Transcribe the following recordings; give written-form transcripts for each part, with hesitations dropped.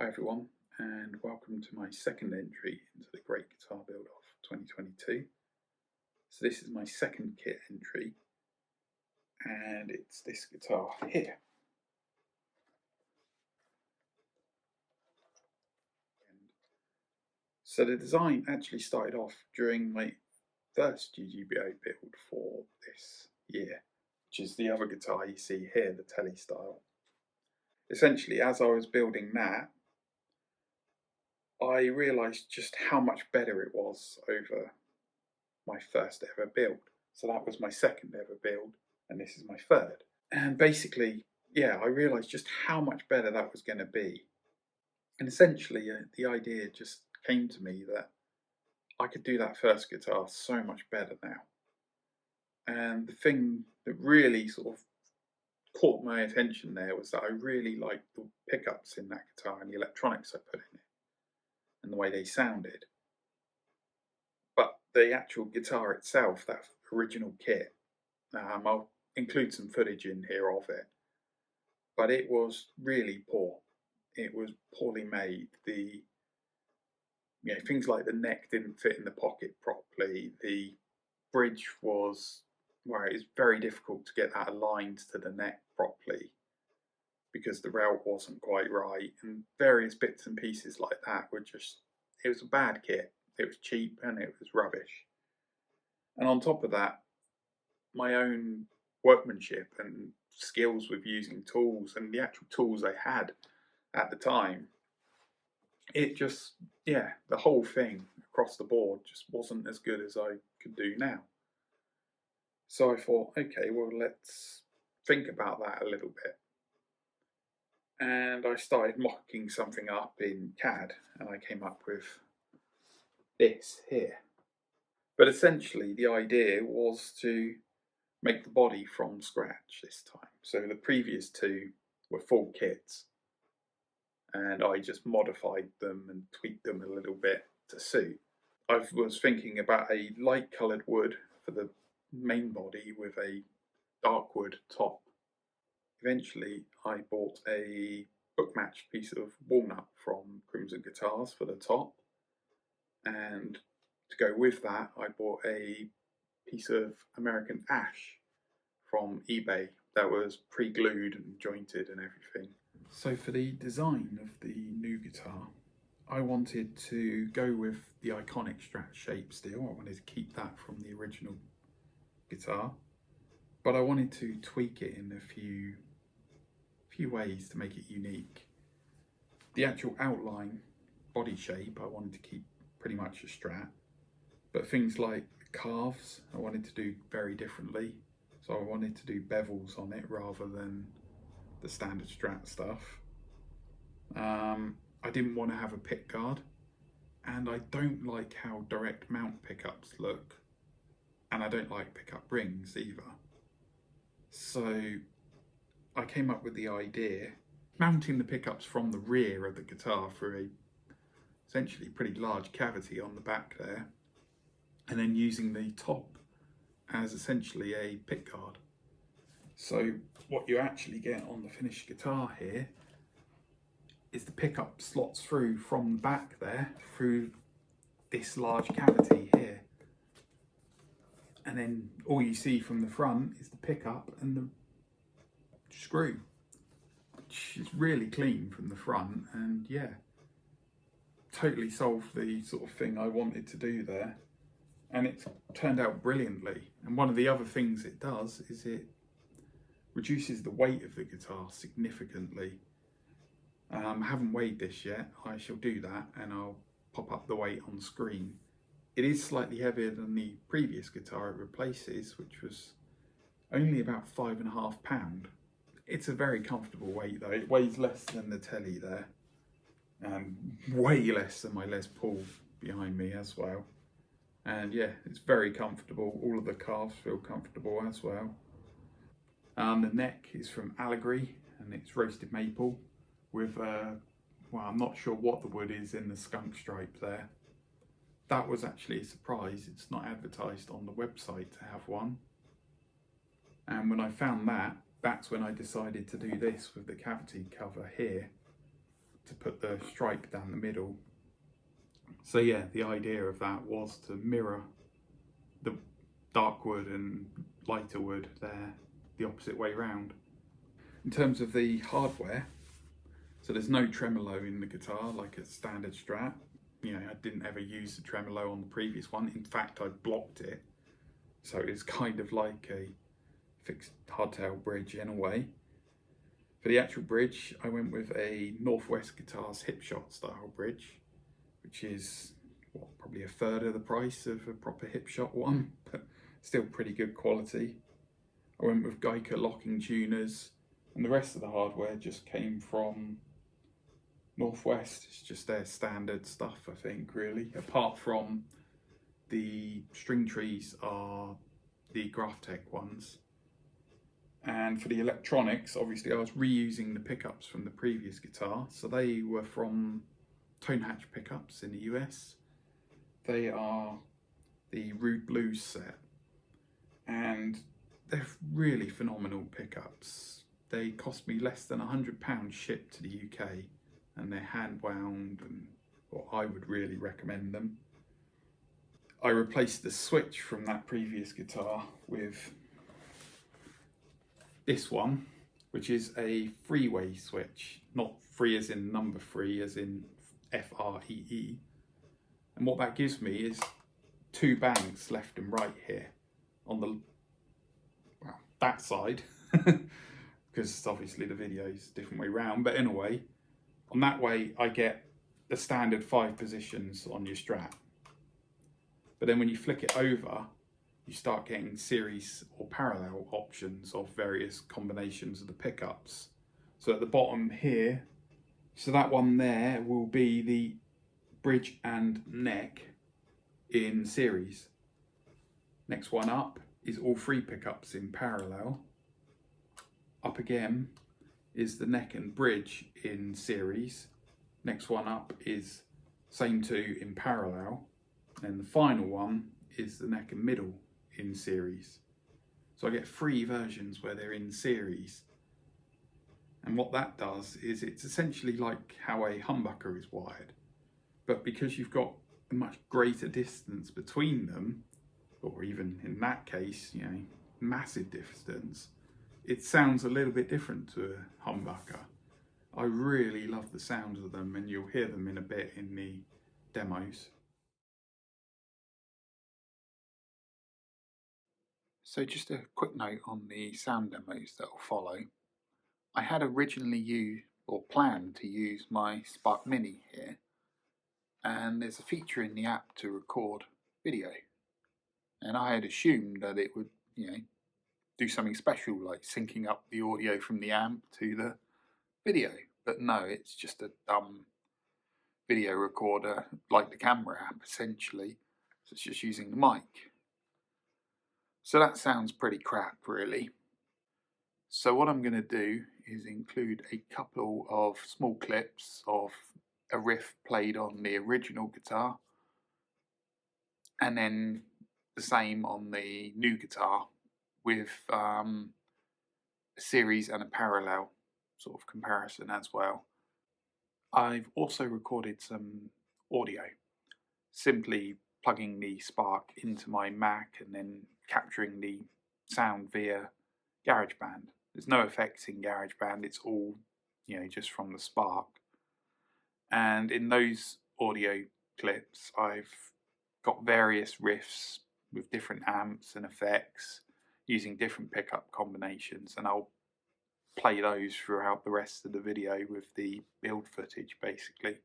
Hi everyone, and welcome to my second entry into the Great Guitar Build of 2022. So this is my second kit entry, and it's this guitar here. So the design actually started off during my first GGBO build for this year, which is the other guitar you see here, the Telly style. Essentially, as I was building that, I realised just how much better it was over my first ever build. So that was my second ever build, and this is my third. And basically, yeah, I realised just how much better that was going to be. And essentially, the idea just came to me that I could do that first guitar so much better now. And the thing that really sort of caught my attention there was that I really liked the pickups in that guitar and the electronics I put in it and the way they sounded. But the actual guitar itself, that original kit, I'll include some footage in here of it, but it was really poor. It was poorly made. Things like the neck didn't fit in the pocket properly. The bridge was, well, it's very difficult to get that aligned to the neck properly because the route wasn't quite right, and various bits and pieces like that were just, it was a bad kit. It was cheap and it was rubbish. And on top of that, my own workmanship and skills with using tools and the actual tools I had at the time, it just, the whole thing across the board just wasn't as good as I could do now. So I thought, okay, well, let's think about that a little bit. And I started mocking something up in CAD, and I came up with this here. But essentially, the idea was to make the body from scratch this time. So the previous two were full kits, and I just modified them and tweaked them a little bit to suit. I was thinking about a light coloured wood for the main body with a dark wood top. Eventually I bought a book matched piece of walnut from Crimson Guitars for the top, and to go with that I bought a piece of American ash from eBay that was pre-glued and jointed and everything. So for the design of the new guitar, I wanted to go with the iconic Strat shape still. I wanted to keep that from the original guitar, but I wanted to tweak it in a few ways to make it unique. The actual outline, body shape, I wanted to keep pretty much a Strat, but things like the calves I wanted to do very differently. So I wanted to do bevels on it rather than the standard Strat stuff. I didn't want to have a pick guard, and I don't like how direct mount pickups look, and I don't like pickup rings either. So I came up with the idea mounting the pickups from the rear of the guitar through a essentially pretty large cavity on the back there, and then using the top as essentially a pick guard. So what you actually get on the finished guitar here is the pickup slots through from the back there through this large cavity here, and then all you see from the front is the pickup and the screw, which is really clean from the front, and totally solved the sort of thing I wanted to do there, and it's turned out brilliantly. And one of the other things it does is it reduces the weight of the guitar significantly. I haven't weighed this yet. I shall do that and I'll pop up the weight on screen. It is slightly heavier than the previous guitar it replaces, which was only about £5.5. It's a very comfortable weight though. It weighs less than the Telly there, and way less than my Les Paul behind me as well. And it's very comfortable. All of the calves feel comfortable as well. The neck is from Allegory and it's roasted maple with, I'm not sure what the wood is in the skunk stripe there. That was actually a surprise. It's not advertised on the website to have one. And when I found that, that's when I decided to do this with the cavity cover here to put the stripe down the middle. So yeah, the idea of that was to mirror the dark wood and lighter wood there, the opposite way round. In terms of the hardware, so there's no tremolo in the guitar like a standard Strat. You know, I didn't ever use the tremolo on the previous one. In fact, I blocked it. So it's kind of like a fixed hardtail bridge in a way. For the actual bridge, I went with a Northwest Guitars Hipshot style bridge, which is probably a third of the price of a proper Hipshot one, but still pretty good quality. I went with Geiger locking tuners, and the rest of the hardware just came from Northwest. It's just their standard stuff, I think, really. Apart from the string trees are the Graphtec ones. And for the electronics, obviously I was reusing the pickups from the previous guitar. So they were from Tone Hatch pickups in the US. They are the Rude Blues set. And they're really phenomenal pickups. They cost me less than £100 shipped to the UK. And they're hand wound, and I would really recommend them. I replaced the switch from that previous guitar with this one, which is a freeway switch, not free as in number 3, as in FREE. And what that gives me is 2 banks left and right here on the, well, that side, because obviously the video is a different way round, but in a way, on that way I get the standard 5 positions on your Strat. But then when you flick it over, you start getting series or parallel options of various combinations of the pickups. So at the bottom here, so that one there will be the bridge and neck in series. Next one up is all 3 pickups in parallel. Up again is the neck and bridge in series. Next one up is same 2 in parallel. And the final one is the neck and middle in series. So I get 3 versions where they're in series. And what that does is it's essentially like how a humbucker is wired. But because you've got a much greater distance between them, or even in that case, you know, massive distance, it sounds a little bit different to a humbucker. I really love the sound of them, and you'll hear them in a bit in the demos. So just a quick note on the sound demos that will follow. I had originally used or planned to use my Spark Mini here, and there's a feature in the app to record video, and I had assumed that it would, you know, do something special like syncing up the audio from the amp to the video, but no, it's just a dumb video recorder like the camera app essentially, so it's just using the mic. So that sounds pretty crap, really. So what I'm going to do is include a couple of small clips of a riff played on the original guitar, and then the same on the new guitar with a series and a parallel sort of comparison as well. I've also recorded some audio, simply plugging the Spark into my Mac and then capturing the sound via GarageBand. There's no effects in GarageBand, it's all, you know, just from the Spark. And in those audio clips, I've got various riffs with different amps and effects using different pickup combinations, and I'll play those throughout the rest of the video with the build footage basically.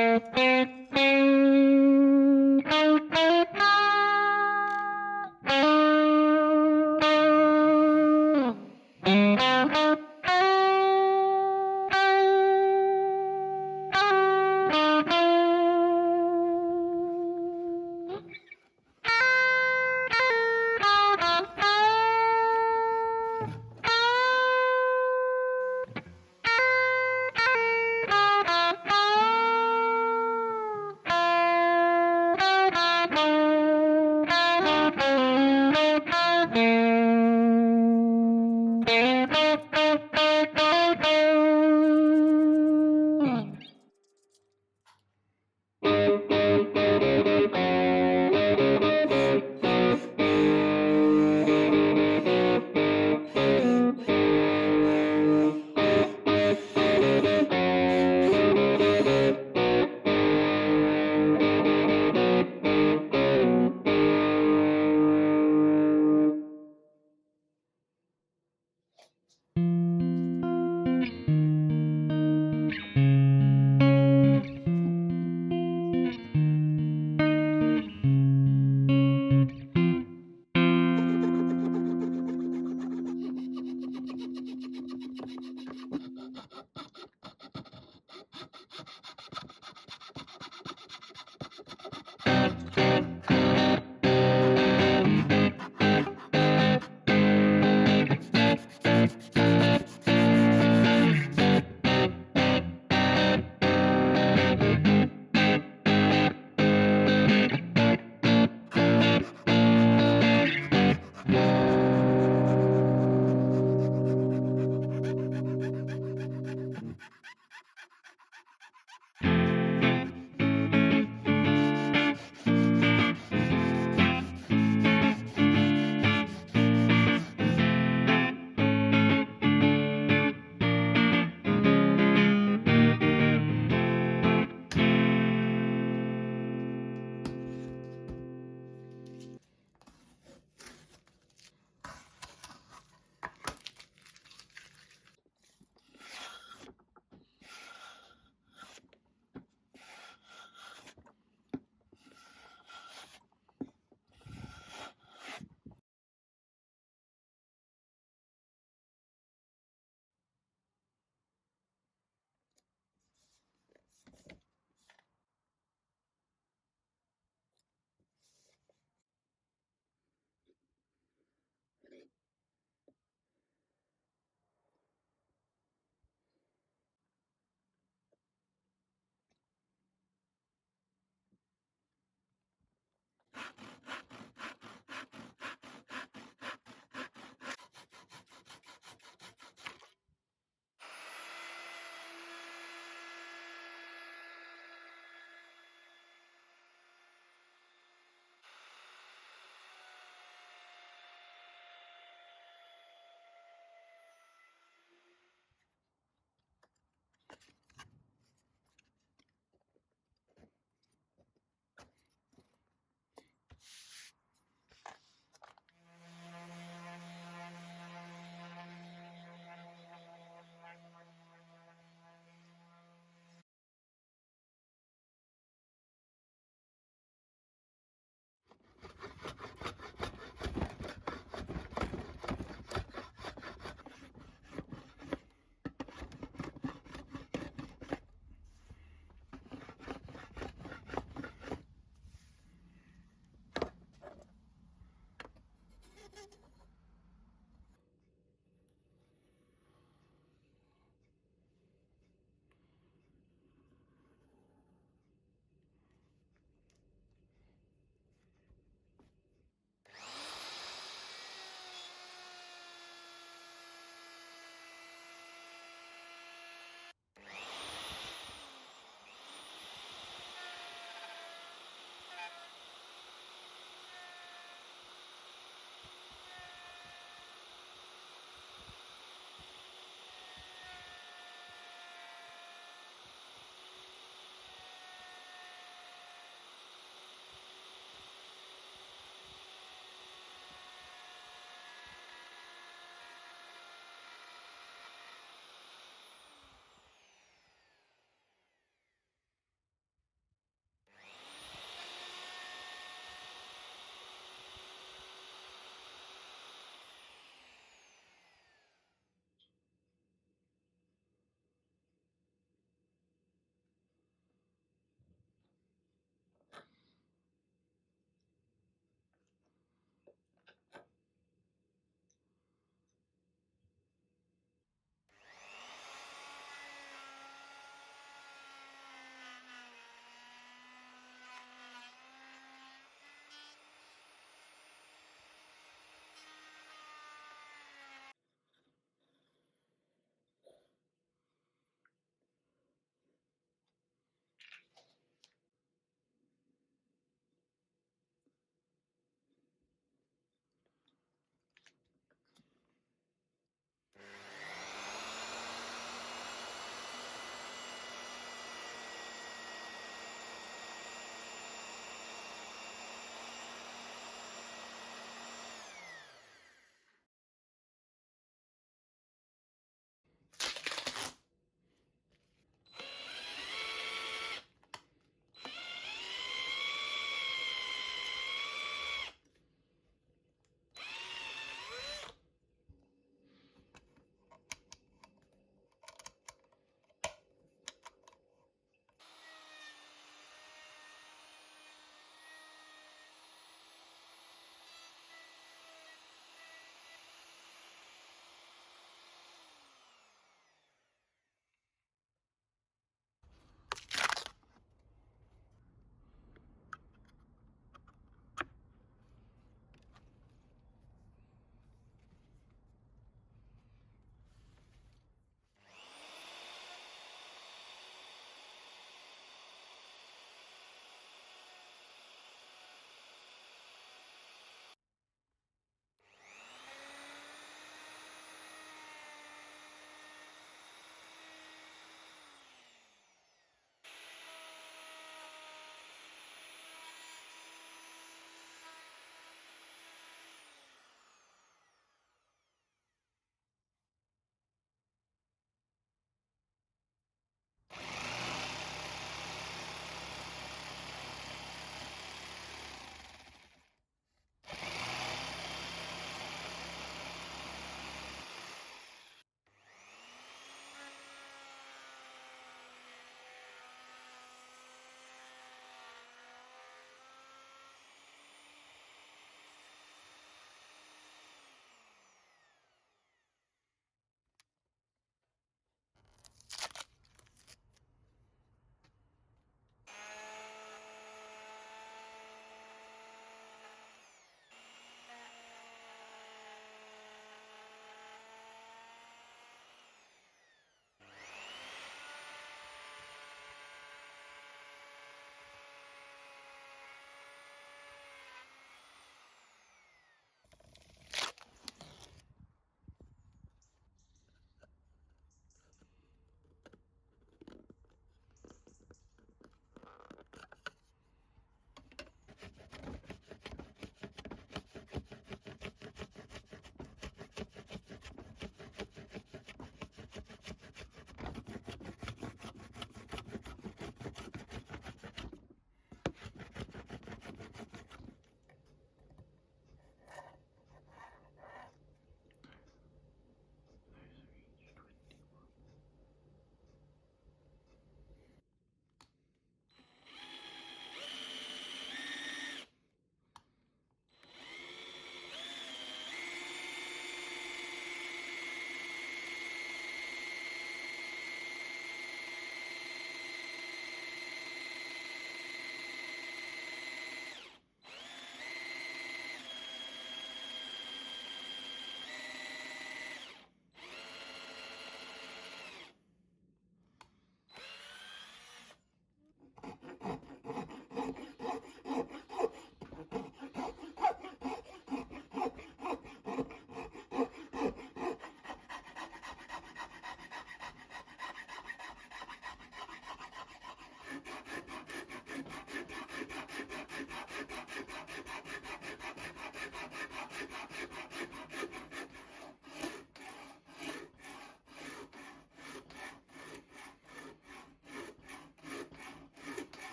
Bye.